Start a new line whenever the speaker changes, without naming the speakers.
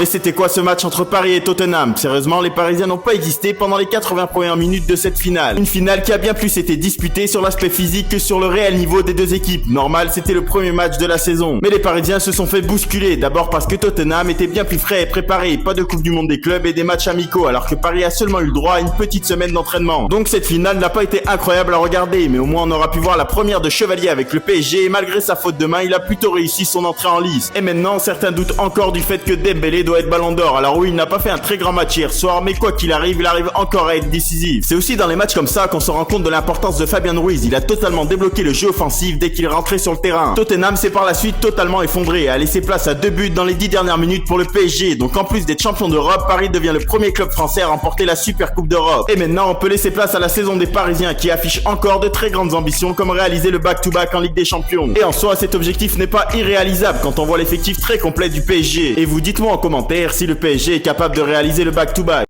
Mais c'était quoi ce match entre Paris et Tottenham? Sérieusement, les Parisiens n'ont pas existé pendant les 80 premières minutes de cette finale. Une finale qui a bien plus été disputée sur l'aspect physique que sur le réel niveau des deux équipes. Normal, c'était le premier match de la saison. Mais les Parisiens se sont fait bousculer, d'abord parce que Tottenham était bien plus frais et préparé, pas de Coupe du Monde des clubs et des matchs amicaux, alors que Paris a seulement eu le droit à une petite semaine d'entraînement. Donc cette finale n'a pas été incroyable à regarder, mais au moins on aura pu voir la première de Chevalier avec le PSG et malgré sa faute de main, il a plutôt réussi son entrée en lice. Et maintenant, certains doutent encore du fait que Dembélé doit être Ballon d'Or. Alors oui, il n'a pas fait un très grand match hier soir, mais quoi qu'il arrive, il arrive encore à être décisif. C'est aussi dans les matchs comme ça qu'on se rend compte de l'importance de Fabien Ruiz. Il a totalement débloqué le jeu offensif dès qu'il est rentré sur le terrain. Tottenham s'est par la suite totalement effondré et a laissé place à 2 buts dans les 10 dernières minutes pour le PSG. Donc en plus d'être champion d'Europe, Paris devient le premier club français à remporter la Super Coupe d'Europe. Et maintenant, on peut laisser place à la saison des Parisiens qui affichent encore de très grandes ambitions comme réaliser le back-to-back en Ligue des Champions. Et en soi, cet objectif n'est pas irréalisable quand on voit l'effectif très complet du PSG. Et vous dites-moi en commentaire si le PSG est capable de réaliser le back-to-back.